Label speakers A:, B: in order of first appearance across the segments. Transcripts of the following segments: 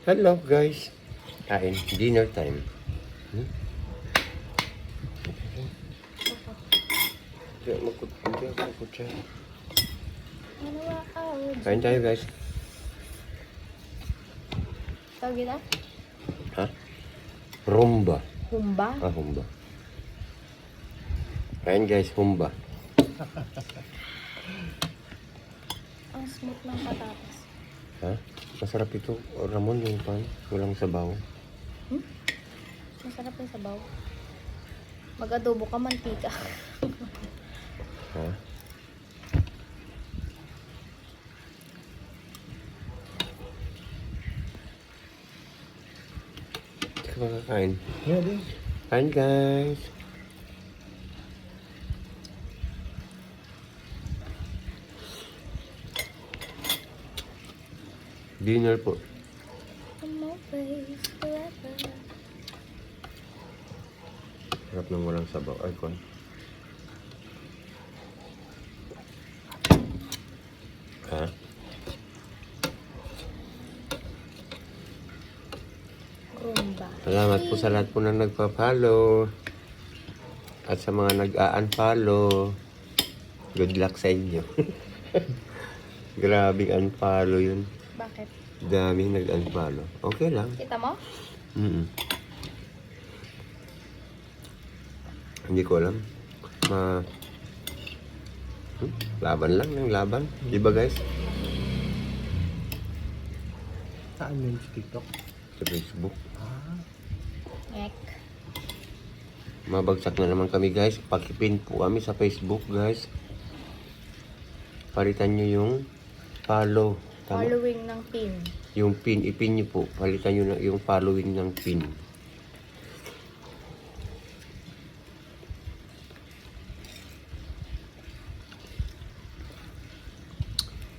A: Hello guys. Kain. Dinner time. Hmm? Magkutsa. Kain tayo guys.
B: Tawag kita?
A: Ha? Rumba.
B: Humba?
A: Ah, humba. Kain guys, humba.
B: Ang smooth ng patatas.
A: Ha? Masarap ito. Ramon yung pan. Walang sabaw.
B: Masarap yung sabaw. Mag-adobo ka, mantika.
A: Ha? Hindi ka makakain.
C: Yeah, din.
A: Kain guys. Dinner po.
B: I'm always forever.
A: Sarap ng walang sabaw. Ay, kon. Ha?
B: Rumba.
A: Salamat po sa lahat po na nagpa-follow. At sa mga nag-a-unfollow. Good luck sa inyo. Grabing unfollow yun.
B: Bakit?
A: Daming nag-unfollow. Okay lang.
B: Kita mo?
A: Hindi ko alam. Laban lang ng laban. Diba guys?
C: Saan yun sa TikTok?
A: Sa Facebook.
C: Ah,
B: Ngek.
A: Mabagsak na naman kami guys. Pakipin po kami sa Facebook guys. Palitan nyo yung follow. Tama?
B: Following ng pin.
A: Yung pin, ipin nyo po. Palitan nyo na yung following ng pin.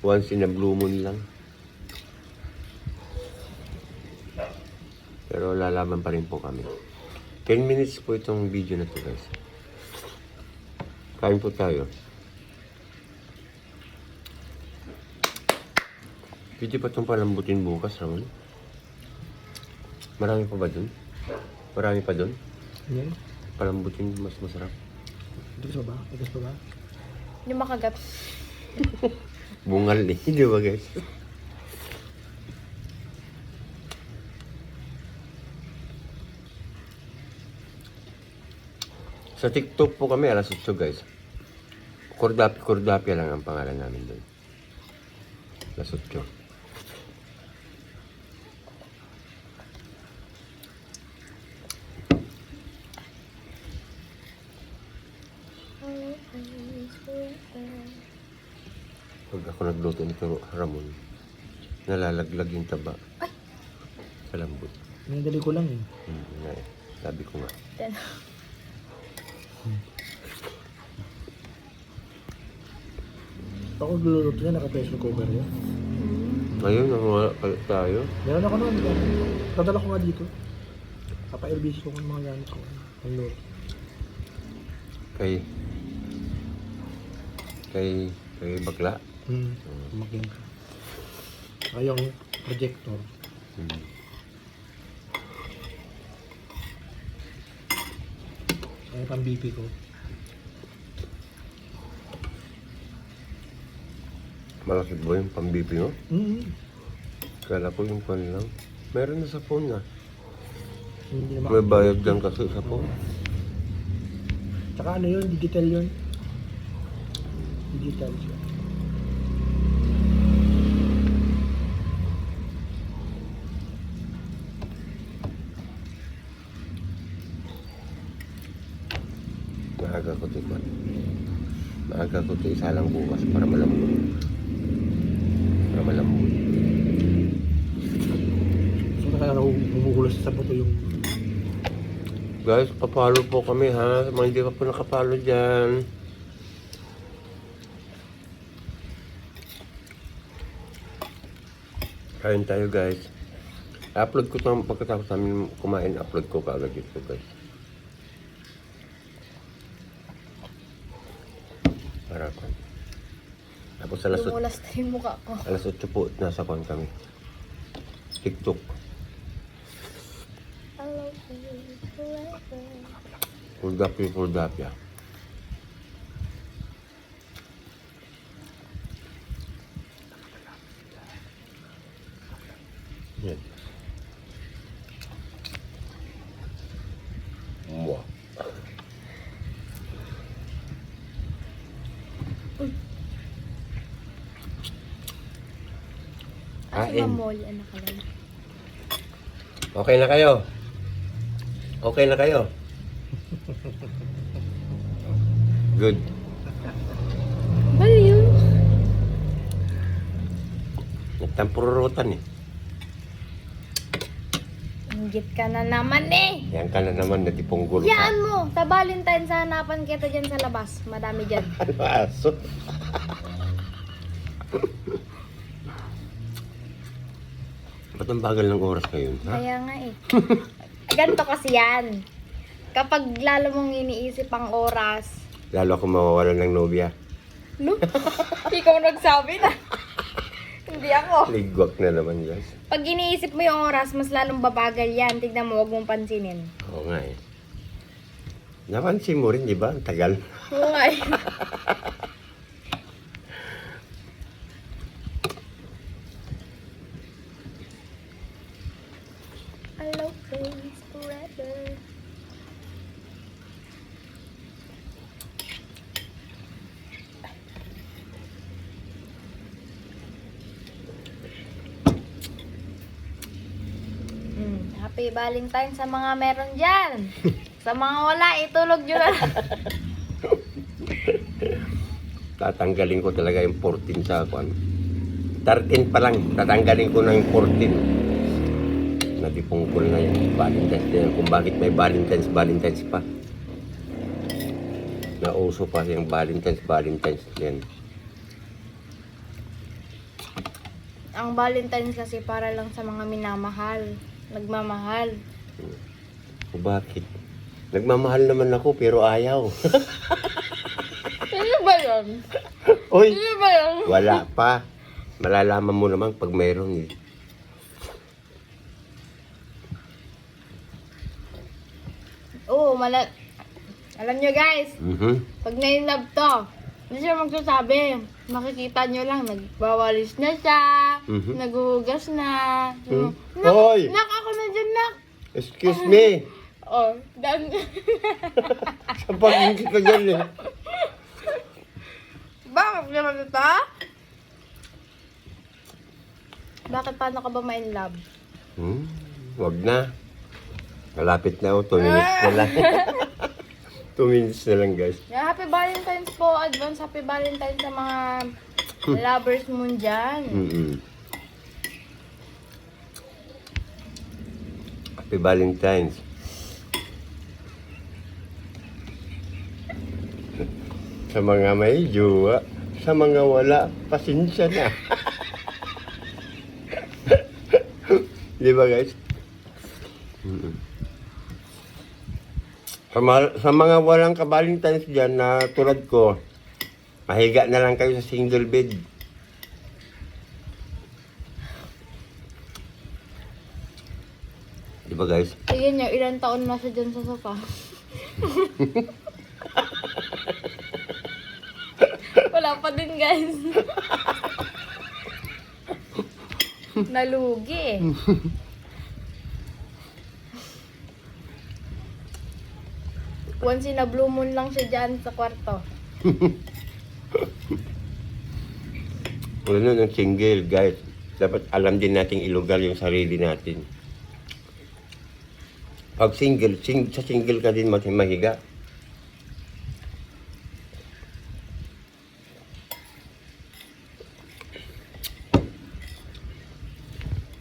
A: Once in a blue moon lang. Pero lalaban pa rin po kami. 10 minutes po itong video na to guys. Kain po tayo. Pwede pa itong palambutin bukas, Ramon? Marami pa ba dun? Marami pa dun?
C: yan.
A: Palambutin mas masarap.
C: Ito pa ba? Ito pa ba?
B: Yung makagat.
A: Bungal eh, di ba guys? Sa TikTok po kami, alas 8 guys. Kurdapi lang ang pangalan namin doon. Alas 8.
B: Always forever.
A: Pag ako nagluto nito, Ramon, nalalaglag yung taba.
B: Ay!
A: Sa lambot.
C: Minadali ko lang eh.
A: Nga eh. Sabi ko nga.
B: Then,
C: Ako gluluto niya, naka-pressure cooker yun.
A: Ngayon, nawala kayo tayo.
C: Meron ako noon. Dadala ko nga dito. Papa-LBC ko kung mga gamit ko. Ang luto.
A: Kay bakla.
C: Making ka. Saka yung projector. Saka yung pang-BP ko.
A: Malaki ba yung pang-BP mo? Kala ko yung pan lang. Meron na sa phone na.
C: Hindi naman.
A: May bayad lang kasi sa phone.
C: Tsaka ano yun, digital yun. Digital siya.
A: Maaga ko ito. Maaga ko ito isa lang bukas para malambot. Para malambot.
C: So na kaya humuhulas sa buto yung...
A: Guys, papalo po kami ha. Sa mga hindi pa po nakapalo dyan. Kain tayo guys. Upload ko ito pagkatapos namin kumain. Upload ko kaagad ito guys. Para ko. Tapos alas 8,
B: Lumulas na yung mukha ko.
A: alas 8 po, nasa kon kami. TikTok.
B: I'll always forever.
A: Full dapya. Yan. Mwah.
B: Ah, si
A: Kain.
B: Ma'am Molly, anak ka lang.
A: Okay na kayo? Okay na kayo? Good.
B: Baliw.
A: Nagtampururutan eh.
B: Inggit ka na naman eh.
A: Yan ka na naman, natipunggol ka.
B: Yaan mo. Sa Valentine, sa hanapan kita dyan sa labas. Madami dyan.
A: Ano aso? Ba't ang bagal ng oras ngayon, ha?
B: Kaya nga eh. Ganito kasi yan. Kapag lalo mong iniisip ang oras.
A: Lalo ako mawawalan ng nobya.
B: No? Ikaw nagsabi na. Hindi ako.
A: Ligwak na naman, guys.
B: Pag iniisip mo yung oras, mas lalong babagal yan. Tignan mo, huwag mong pansinin.
A: Oo nga eh. Napansin mo rin, di ba? Ang tagal.
B: Oo nga eh. I'll always forever. Happy Valentine sa mga meron dyan. Sa mga wala, itulog nyo na.
A: Tatanggalin ko talaga yung 14 sa ako. 13 pa lang, tatanggalin ko na yung 14. Nadipungkol na yung Valentine's Day. Kung bakit may Valentine's pa. Nauso pa yung Valentine's Day.
B: Ang Valentine's kasi para lang sa mga minamahal. Nagmamahal.
A: O bakit? Nagmamahal naman ako pero ayaw.
B: Ano ba yun?
A: Oy,
B: Ano ba yun?
A: wala pa. Malalaman mo naman pag mayroon eh.
B: Oo, alam nyo guys, pag na-inlove to, hindi siya magsasabi. Makikita nyo lang, nagbawalis na siya, naghuhugas na.
A: Hoy!
B: Nak, ako na dyan, nak.
A: Excuse me.
B: Oh, dan.
A: Sa pag-ingit ka dyan eh.
B: Bakit naman ito? Bakit paano ka ba ma-inlove?
A: Wag na. Malapit na ako. 2 minutes na lang. 2 minutes na lang, guys.
B: Yeah, happy Valentine's po. Advance happy Valentine's sa mga lovers mo dyan.
A: Happy Valentine's. Sa mga may jowa, sa mga wala, pasensya na. Di ba, guys? Sa mga walang ka-Valentine's dyan na tulad ko, mahiga na lang kayo sa single bed. Di ba, guys?
B: Tingnan nyo, ilang taon na siya dyan sa sofa. Wala pa din, guys. Nalugi eh. Once in a blue moon lang siya dyan sa kwarto.
A: Wala nun ang single, guys. Dapat alam din nating ilugal yung sarili natin. Pag single, sa single ka din mahiga.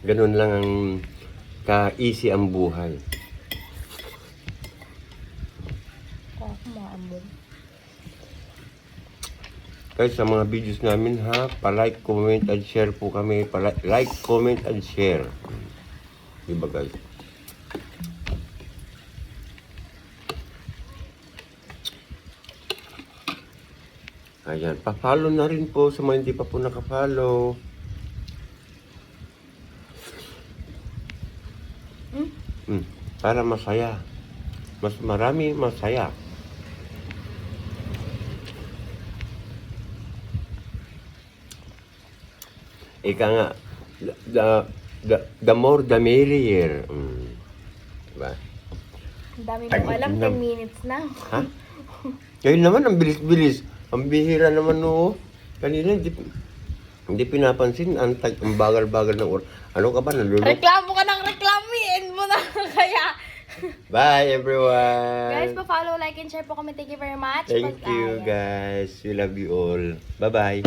A: Ganun lang ang ka-easy ang buhay.
B: Oh, maambon.
A: Guys, sa mga videos namin ha, pa-like, comment, and share po kami. Like, comment, and share. Diba, guys? Ayan, pa-follow na rin po sa mga hindi pa po naka-follow. para masaya. Mas marami masaya. Ika nga, the more the merrier. Diba?
B: Ang dami mong alam, 10 minutes na.
A: Ha? Ngayon naman, ang bilis-bilis. Ang bihira naman, no. Kanina, hindi pinapansin. Ang bagal-bagal ng oras. Ano ka ba? Nalulok?
B: Reklamo ka ng reklamo, end mo na kaya.
A: Bye, everyone.
B: Guys, pa-follow, like, and share po kami. Thank you very much.
A: Thank you, guys. We love you all. Bye-bye.